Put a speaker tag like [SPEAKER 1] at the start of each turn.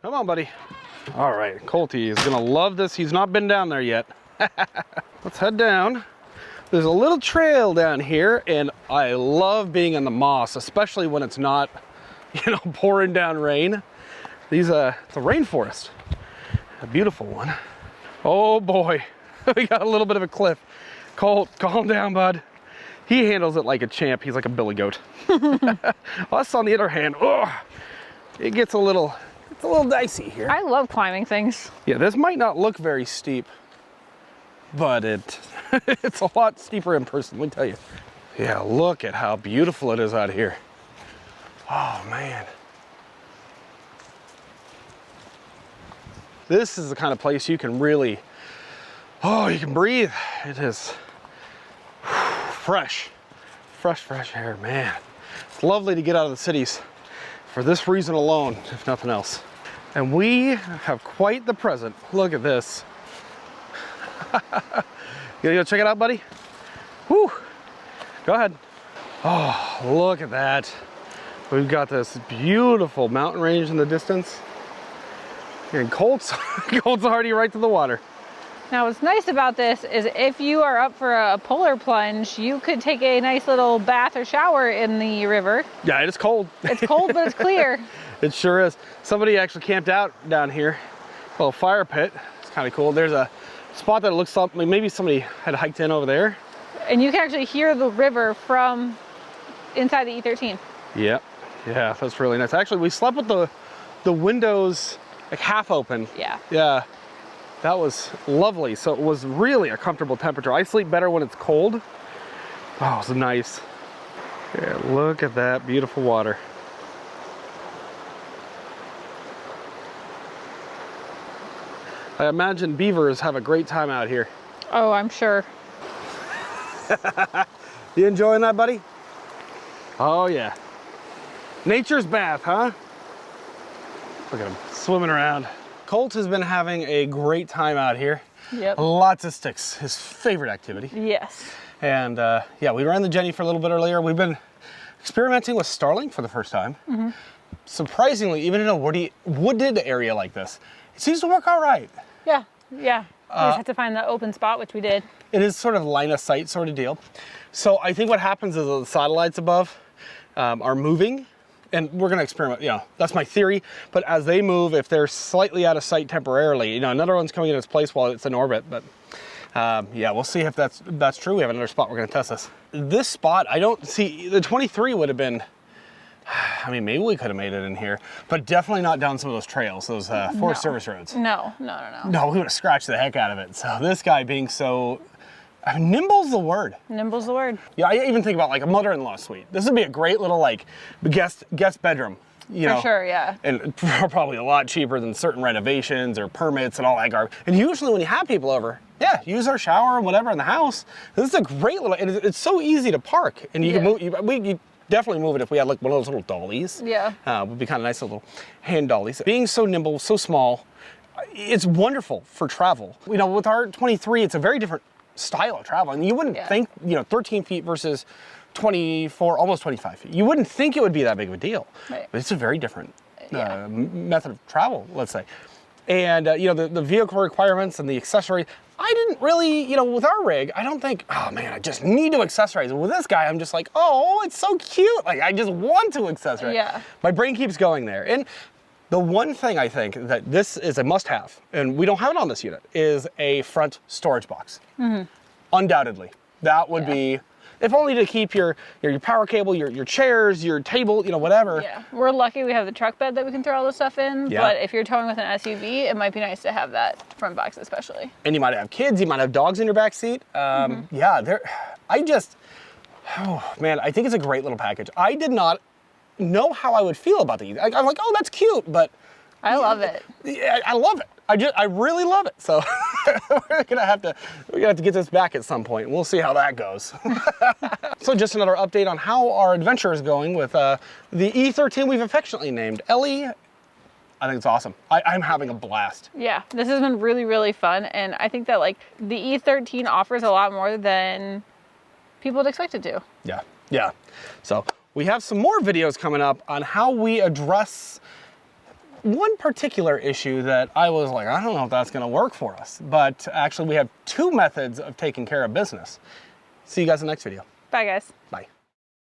[SPEAKER 1] Come on, buddy. All right, Colty is gonna love this. He's not been down there yet. Let's head down. There's a little trail down here, and I love being in the moss, especially when it's not, you know, pouring down rain. It's a rainforest, a beautiful one. Oh boy, we got a little bit of a cliff. Colt, calm down, bud. He handles it like a champ. He's like a billy goat. Us, on the other hand, it gets a little dicey here.
[SPEAKER 2] I love climbing things.
[SPEAKER 1] Yeah, this might not look very steep, but it's a lot steeper in person, let me tell you. Yeah, look at how beautiful it is out here. Oh man. This is the kind of place you can really, you can breathe. It is fresh air, man. It's lovely to get out of the cities for this reason alone, if nothing else. And we have quite the present. Look at this. You gonna go check it out, buddy? Whew. Go ahead. Oh, look at that. We've got this beautiful mountain range in the distance. And Colt's already right to the water.
[SPEAKER 2] Now what's nice about this is if you are up for a polar plunge, you could take a nice little bath or shower in the river.
[SPEAKER 1] Yeah, it is cold.
[SPEAKER 2] It's cold, but it's clear.
[SPEAKER 1] It sure is. Somebody actually camped out down here. A little fire pit. It's kind of cool. There's a spot that looks like maybe somebody had hiked in over there.
[SPEAKER 2] And you can actually hear the river from inside the E13.
[SPEAKER 1] Yep. Yeah, that's really nice. Actually, we slept with the windows like half open.
[SPEAKER 2] Yeah.
[SPEAKER 1] Yeah. That was lovely. So it was really a comfortable temperature. I sleep better when it's cold. Oh, it's nice. Yeah, look at that beautiful water. I imagine beavers have a great time out here.
[SPEAKER 2] Oh, I'm sure.
[SPEAKER 1] You enjoying that, buddy? Oh yeah. Nature's bath, huh? Look at him swimming around. Colt has been having a great time out here.
[SPEAKER 2] Yep.
[SPEAKER 1] Lots of sticks, his favorite activity.
[SPEAKER 2] Yes.
[SPEAKER 1] And yeah, we ran the Jenny for a little bit earlier. We've been experimenting with Starling for the first time. Mm-hmm. Surprisingly, even in a wooded area like this, it seems to work all right.
[SPEAKER 2] Yeah, yeah. We just have to find the open spot, which we did.
[SPEAKER 1] It is sort of line of sight sort of deal. So I think what happens is the satellites above are moving, and we're gonna experiment, you know, that's my theory, but as they move, if they're slightly out of sight temporarily, you know, another one's coming in its place while it's in orbit, but yeah, we'll see if that's true. We have another spot we're gonna test this. This spot, I don't see, the 23 would have been, I mean, maybe we could have made it in here, but definitely not down some of those trails, those Forest Service roads.
[SPEAKER 2] No.
[SPEAKER 1] No, we would have scratched the heck out of it. So this guy being so, nimble's the word.
[SPEAKER 2] Nimble's the word.
[SPEAKER 1] Yeah, I even think about like a mother-in-law suite. This would be a great little like guest bedroom. You know,
[SPEAKER 2] for sure, yeah.
[SPEAKER 1] And probably a lot cheaper than certain renovations or permits and all that garbage. And usually when you have people over, yeah, use our shower and whatever in the house. This is a great little, and it's so easy to park. And you can move, you definitely move it if we had like one of those little dollies.
[SPEAKER 2] Yeah.
[SPEAKER 1] Would be kind of nice little hand dollies. Being so nimble, so small, it's wonderful for travel. You know, with our 23, it's a very different style of travel. And you wouldn't think, you know, 13 feet versus 24, almost 25 feet. You wouldn't think it would be that big of a deal. Right. But it's a very different method of travel, let's say. And, you know, the vehicle requirements and the accessory, I didn't really, you know, with our rig, I don't think, oh man, I just need to accessorize. And with this guy, I'm just like, oh, it's so cute. Like, I just want to accessorize. Yeah. My brain keeps going there. And the one thing I think that this is a must-have, and we don't have it on this unit, is a front storage box. Mm-hmm. Undoubtedly. That would be, if only to keep your power cable, your chairs, your table, you know, whatever.
[SPEAKER 2] Yeah, we're lucky we have the truck bed that we can throw all this stuff in, but if you're towing with an SUV, it might be nice to have that front box especially. And you might have kids, you might have dogs in your back seat. Yeah, oh man, I think it's a great little package. I did not know how I would feel about these. I'm like, oh, that's cute, but I love it.
[SPEAKER 1] Yeah, I love it. I really love it. So we're gonna have to get this back at some point. We'll see how that goes. So just another update on how our adventure is going with the E13 we've affectionately named Ellie. I think it's awesome. I'm having a blast. Yeah,
[SPEAKER 2] this has been really, really fun. And I think that like the E13 offers a lot more than people would expect it to.
[SPEAKER 1] Yeah, yeah. So we have some more videos coming up on how we address One particular issue that I was like, I don't know if that's going to work for us, but actually we have 2 methods of taking care of business. See you guys in the next video.
[SPEAKER 2] Bye, guys.
[SPEAKER 1] Bye.